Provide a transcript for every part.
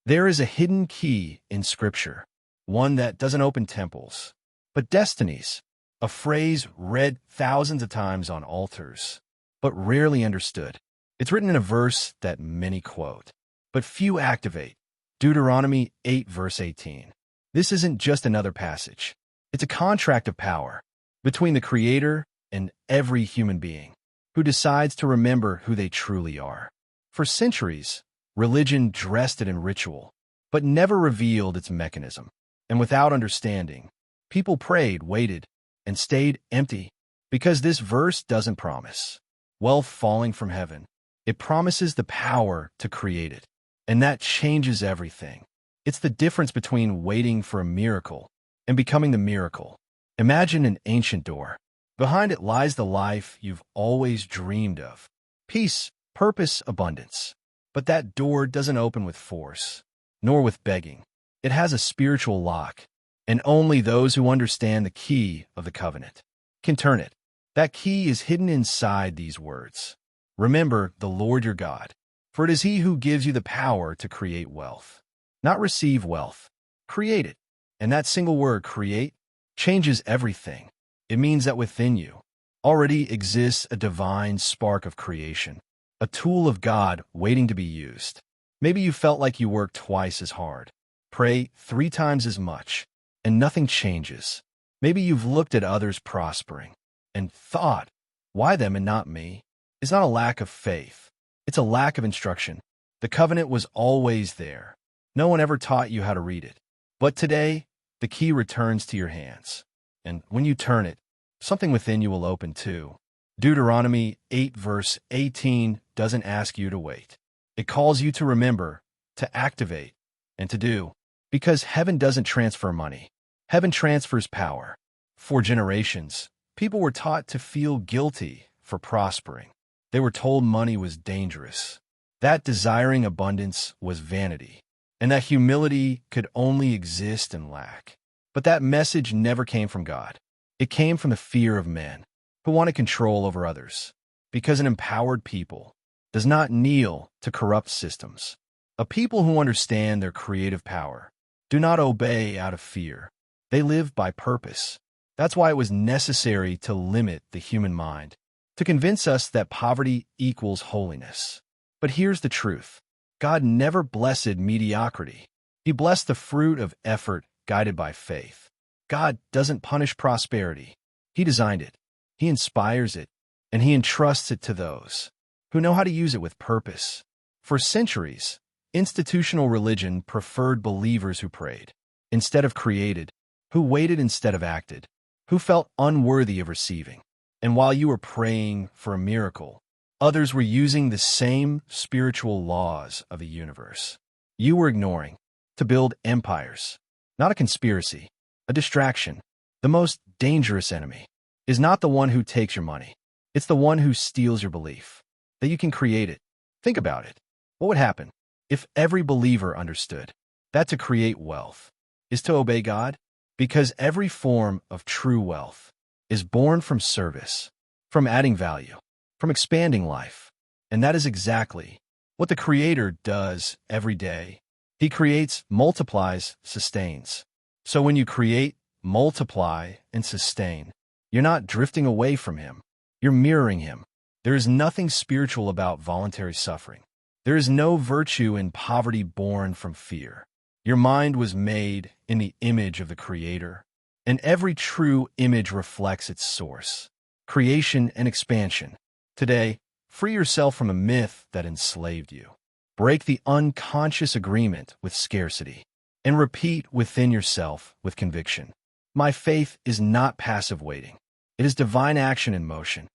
There is a hidden key in Scripture, one that doesn't open temples, but destinies, a phrase read thousands of times on altars, but rarely understood. It's written in a verse that many quote, but few activate. Deuteronomy 8 verse 18. This isn't just another passage. It's a contract of power between the Creator and every human being who decides to remember who they truly are. For centuries, religion dressed it in ritual, but never revealed its mechanism. And without understanding, people prayed, waited, and stayed empty because this verse doesn't promise wealth falling from heaven. It promises the power to create it, and that changes everything. It's the difference between waiting for a miracle and becoming the miracle. Imagine an ancient door. Behind it lies the life you've always dreamed of. Peace, purpose, abundance. But that door doesn't open with force, nor with begging. It has a spiritual lock, and only those who understand the key of the covenant can turn it. That key is hidden inside these words. Remember the Lord your God, for it is He who gives you the power to create wealth. Not receive wealth, create it. And that single word, create, changes everything. It means that within you already exists a divine spark of creation, a tool of God waiting to be used. Maybe you felt like you worked twice as hard, pray 3 times as much, and nothing changes. Maybe you've looked at others prospering and thought, why them and not me? It's not a lack of faith. It's a lack of instruction. The covenant was always there. No one ever taught you how to read it. But today, the key returns to your hands. And when you turn it, something within you will open too. Deuteronomy 8 verse 18 doesn't ask you to wait. It calls you to remember, to activate, and to do. Because heaven doesn't transfer money. Heaven transfers power. For generations, people were taught to feel guilty for prospering. They were told money was dangerous, that desiring abundance was vanity, and that humility could only exist in lack. But that message never came from God. It came from the fear of men who wanted control over others, because an empowered people does not kneel to corrupt systems. A people who understand their creative power do not obey out of fear. They live by purpose. That's why it was necessary to limit the human mind, to convince us that poverty equals holiness. But here's the truth. God never blessed mediocrity. He blessed the fruit of effort guided by faith. God doesn't punish prosperity. He designed it. He inspires it, and He entrusts it to those who know how to use it with purpose. For centuries, institutional religion preferred believers who prayed instead of created, who waited instead of acted, who felt unworthy of receiving. And while you were praying for a miracle, others were using the same spiritual laws of the universe you were ignoring to build empires. Not a conspiracy, a distraction. The most dangerous enemy is not the one who takes your money. It's the one who steals your belief that you can create it. Think about it. What would happen if every believer understood that to create wealth is to obey God? Because every form of true wealth is born from service, from adding value, from expanding life. And that is exactly what the Creator does every day. He creates, multiplies, sustains. So when you create, multiply, and sustain, you're not drifting away from Him. You're mirroring Him. There is nothing spiritual about voluntary suffering. There is no virtue in poverty born from fear. Your mind was made in the image of the Creator, and every true image reflects its source, creation and expansion. Today, free yourself from a myth that enslaved you. Break the unconscious agreement with scarcity, and repeat within yourself with conviction. My faith is not passive waiting. It is divine action in motion.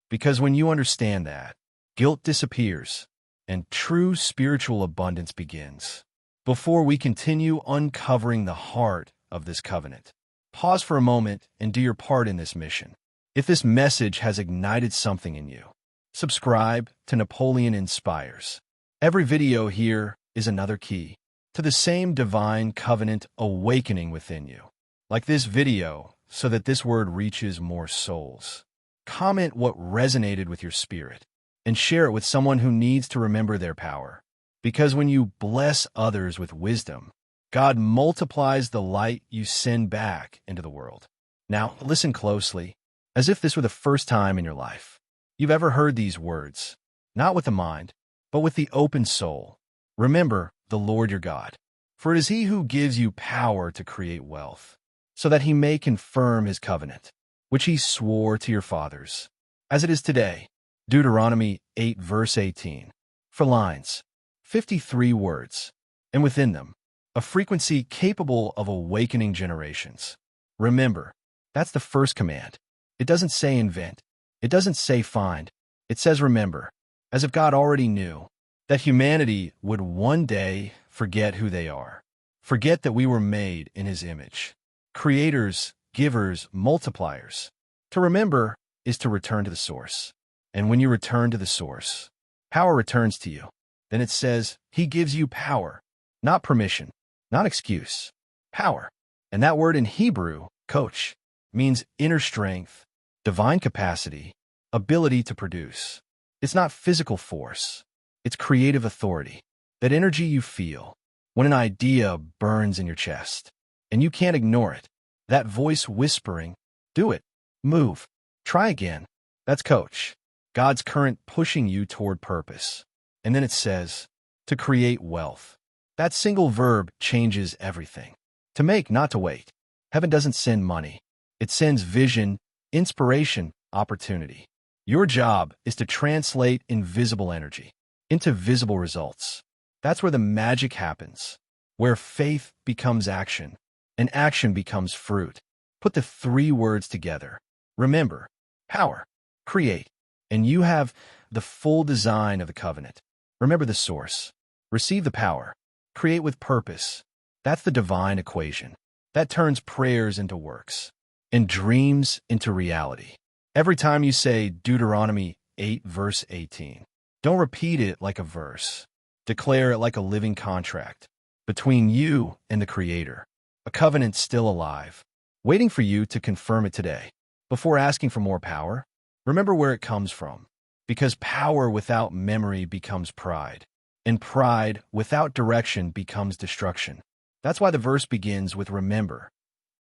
Because when you understand that, guilt disappears, and true spiritual abundance begins. Before we continue uncovering the heart of this covenant, pause for a moment and do your part in this mission. If this message has ignited something in you, subscribe to Napoleon Inspires. Every video here is another key to the same divine covenant awakening within you. Like this video, so that this word reaches more souls. Comment what resonated with your spirit, and share it with someone who needs to remember their power. Because when you bless others with wisdom, God multiplies the light you send back into the world. Now, listen closely, as if this were the first time in your life you've ever heard these words, not with the mind, but with the open soul. Remember the Lord your God, for it is He who gives you power to create wealth, so that He may confirm His covenant, which He swore to your fathers, as it is today. Deuteronomy 8 verse 18. For lines, 53 words, and within them, a frequency capable of awakening generations. Remember, that's the first command. It doesn't say invent. It doesn't say find. It says remember, as if God already knew that humanity would one day forget who they are, forget that we were made in His image. Creators, givers, multipliers. To remember is to return to the source. And when you return to the source, power returns to you. Then it says He gives you power, not permission, not excuse, power. And that word in Hebrew, coach, means inner strength, divine capacity, ability to produce. It's not physical force. It's creative authority. That energy you feel when an idea burns in your chest and you can't ignore it. That voice whispering, do it, move, try again. That's coach. God's current pushing you toward purpose. And then it says, to create wealth. That single verb changes everything. To make, not to wait. Heaven doesn't send money. It sends vision, inspiration, opportunity. Your job is to translate invisible energy into visible results. That's where the magic happens, where faith becomes action, and action becomes fruit. Put the three words together. Remember, power, create, and you have the full design of the covenant. Remember the source. Receive the power. Create with purpose. That's the divine equation. That turns prayers into works and dreams into reality. Every time you say Deuteronomy 8 verse 18, don't repeat it like a verse. Declare it like a living contract between you and the Creator, a covenant still alive, waiting for you to confirm it today. Before asking for more power, remember where it comes from, because power without memory becomes pride, and pride without direction becomes destruction. That's why the verse begins with remember,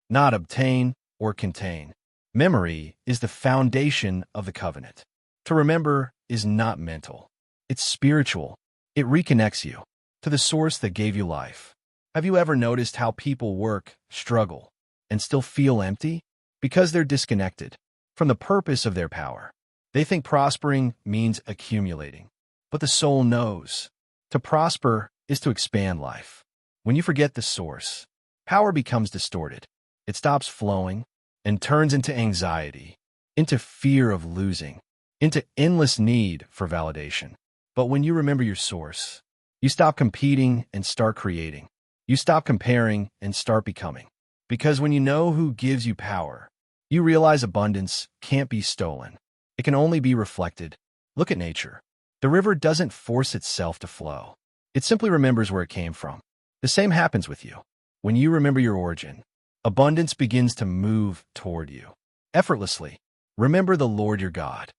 not obtain or contain. Memory is the foundation of the covenant. To remember is not mental. It's spiritual. It reconnects you to the source that gave you life. Have you ever noticed how people work, struggle, and still feel empty? Because they're disconnected from the purpose of their power. They think prospering means accumulating. But the soul knows to prosper is to expand life. When you forget the source, power becomes distorted. It stops flowing and turns into anxiety, into fear of losing, into endless need for validation. But when you remember your source, you stop competing and start creating. You stop comparing and start becoming. Because when you know who gives you power, you realize abundance can't be stolen. It can only be reflected. Look at nature. The river doesn't force itself to flow. It simply remembers where it came from. The same happens with you. When you remember your origin, abundance begins to move toward you effortlessly. Remember the Lord your God,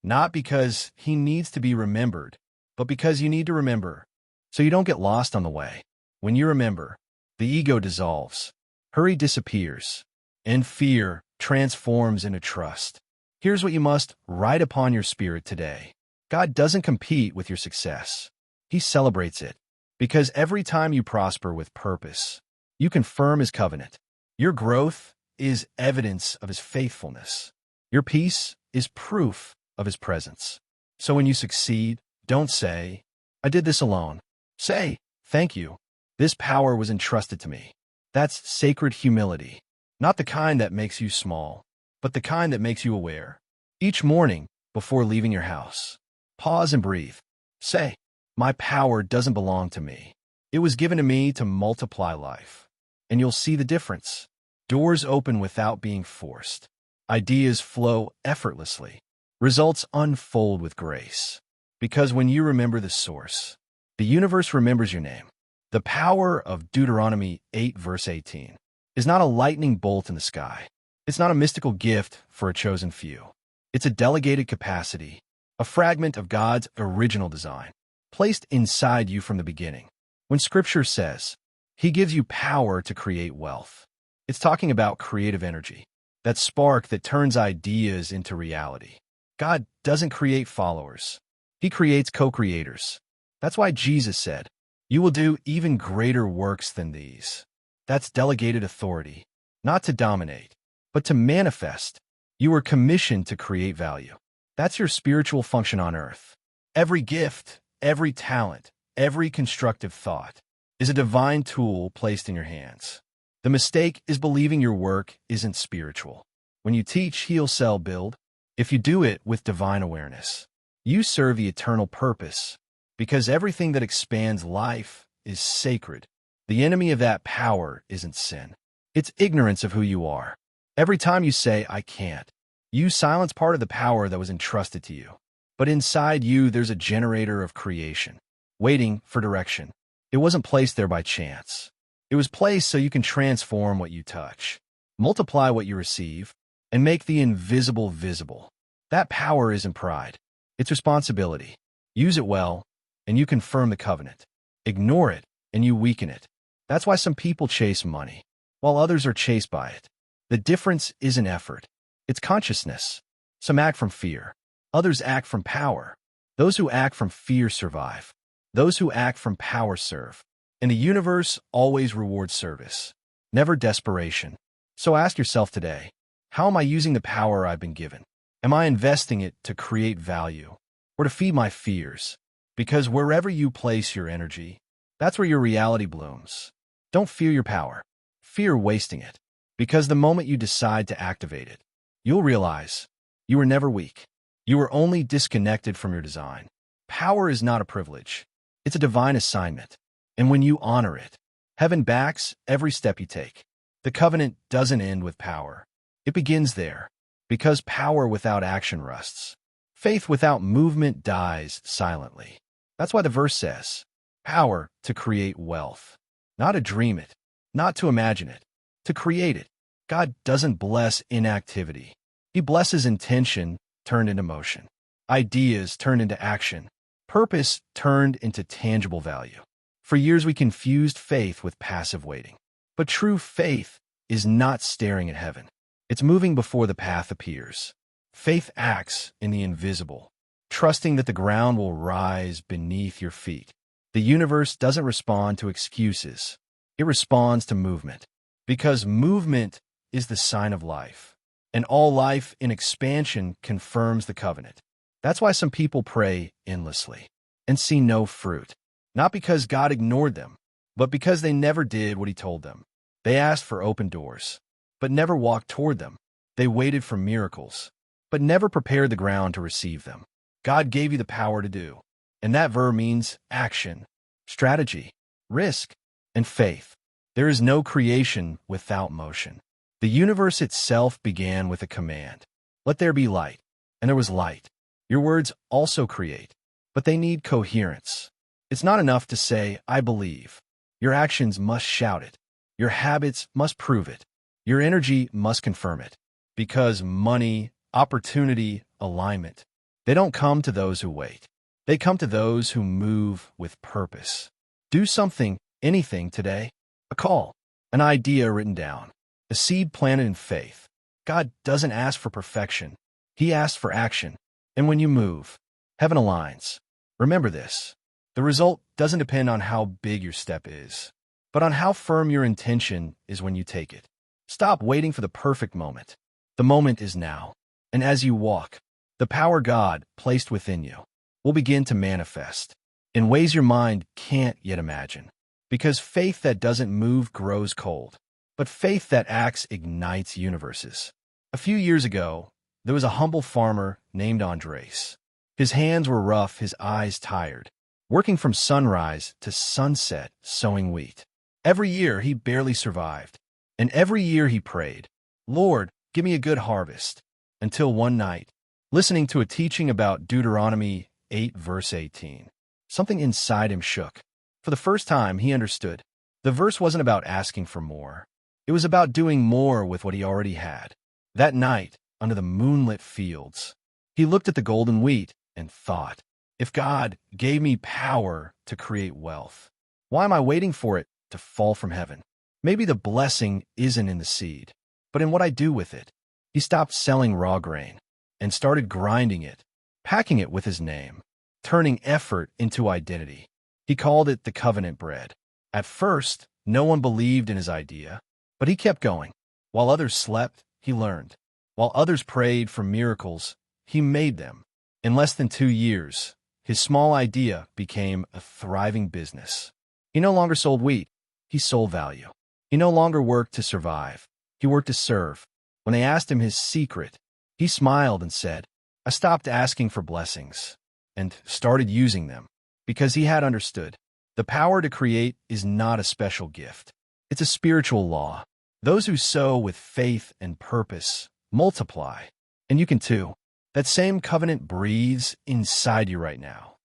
not because He needs to be remembered, but because you need to remember, so you don't get lost on the way. When you remember, the ego dissolves, hurry disappears, and fear transforms into trust. Here's what you must write upon your spirit today. God doesn't compete with your success. He celebrates it, because every time you prosper with purpose, you confirm His covenant. Your growth is evidence of His faithfulness. Your peace is proof of His presence. So when you succeed, don't say, I did this alone. Say, thank you. This power was entrusted to me. That's sacred humility, not the kind that makes you small, but the kind that makes you aware. Each morning, before leaving your house, pause and breathe. Say, my power doesn't belong to me. It was given to me to multiply life. And you'll see the difference. Doors open without being forced. Ideas flow effortlessly. Results unfold with grace. Because when you remember the source, the universe remembers your name. The power of Deuteronomy 8 verse 18 is not a lightning bolt in the sky. It's not a mystical gift for a chosen few. It's a delegated capacity, a fragment of God's original design. placed inside you from the beginning. When Scripture says, He gives you power to create wealth, it's talking about creative energy, that spark that turns ideas into reality. God doesn't create followers. He creates co-creators. That's why Jesus said, You will do even greater works than these. That's delegated authority, not to dominate, but to manifest. You were commissioned to create value. That's your spiritual function on earth. Every gift, every talent, every constructive thought is a divine tool placed in your hands. The mistake is believing your work isn't spiritual. When you teach, heal, sell, build, if you do it with divine awareness, you serve the eternal purpose, because everything that expands life is sacred. The enemy of that power isn't sin. It's ignorance of who you are. Every time you say, I can't, you silence part of the power that was entrusted to you. But inside you, there's a generator of creation, waiting for direction. It wasn't placed there by chance. It was placed so you can transform what you touch, multiply what you receive, and make the invisible visible. That power isn't pride. It's responsibility. Use it well, and you confirm the covenant. Ignore it, and you weaken it. That's why some people chase money, while others are chased by it. The difference isn't effort. It's consciousness. Some act from fear. Others act from power. Those who act from fear survive. Those who act from power serve. And the universe always rewards service, never desperation. So ask yourself today, how am I using the power I've been given? Am I investing it to create value or to feed my fears? Because wherever you place your energy, that's where your reality blooms. Don't fear your power. Fear wasting it. Because the moment you decide to activate it, you'll realize you were never weak. You were only disconnected from your design. Power is not a privilege. It's a divine assignment. And when you honor it, heaven backs every step you take. The covenant doesn't end with power. It begins there, because power without action rusts. Faith without movement dies silently. That's why the verse says, power to create wealth. Not to dream it, not to imagine it, to create it. God doesn't bless inactivity. He blesses intention turned into motion, ideas turned into action, purpose turned into tangible value. For years we confused faith with passive waiting. But true faith is not staring at heaven. It's moving before the path appears. Faith acts in the invisible, trusting that the ground will rise beneath your feet. The universe doesn't respond to excuses. It responds to movement. Because movement is the sign of life. And all life in expansion confirms the covenant. That's why some people pray endlessly and see no fruit. Not because God ignored them, but because they never did what He told them. They asked for open doors, but never walked toward them. They waited for miracles, but never prepared the ground to receive them. God gave you the power to do, and that verb means action, strategy, risk, and faith. There is no creation without motion. The universe itself began with a command. Let there be light, and there was light. Your words also create, but they need coherence. It's not enough to say, I believe. Your actions must shout it. Your habits must prove it. Your energy must confirm it. Because money, opportunity, alignment, they don't come to those who wait. They come to those who move with purpose. Do something, anything today. A call, an idea written down, a seed planted in faith. God doesn't ask for perfection. He asks for action. And when you move, heaven aligns. Remember this. The result doesn't depend on how big your step is, but on how firm your intention is when you take it. Stop waiting for the perfect moment. The moment is now. And as you walk, the power God placed within you will begin to manifest in ways your mind can't yet imagine. Because faith that doesn't move grows cold, but faith that acts ignites universes. A few years ago, there was a humble farmer named Andres. His hands were rough, his eyes tired, working from sunrise to sunset sowing wheat. Every year he barely survived, and every year he prayed, Lord, give me a good harvest. Until one night, listening to a teaching about Deuteronomy 8 verse 18, something inside him shook. For the first time, he understood. The verse wasn't about asking for more. It was about doing more with what he already had. That night, under the moonlit fields, he looked at the golden wheat and thought, If God gave me power to create wealth, why am I waiting for it to fall from heaven? Maybe the blessing isn't in the seed, but in what I do with it. He stopped selling raw grain and started grinding it, packing it with his name, turning effort into identity. He called it the covenant bread. At first, no one believed in his idea, but he kept going. While others slept, he learned. While others prayed for miracles, he made them. In less than 2 years, his small idea became a thriving business. He no longer sold wheat, he sold value. He no longer worked to survive, he worked to serve. When they asked him his secret, he smiled and said, "I stopped asking for blessings and started using them," because he had understood. The power to create is not a special gift. It's a spiritual law. Those who sow with faith and purpose multiply. And you can too. That same covenant breathes inside you right now.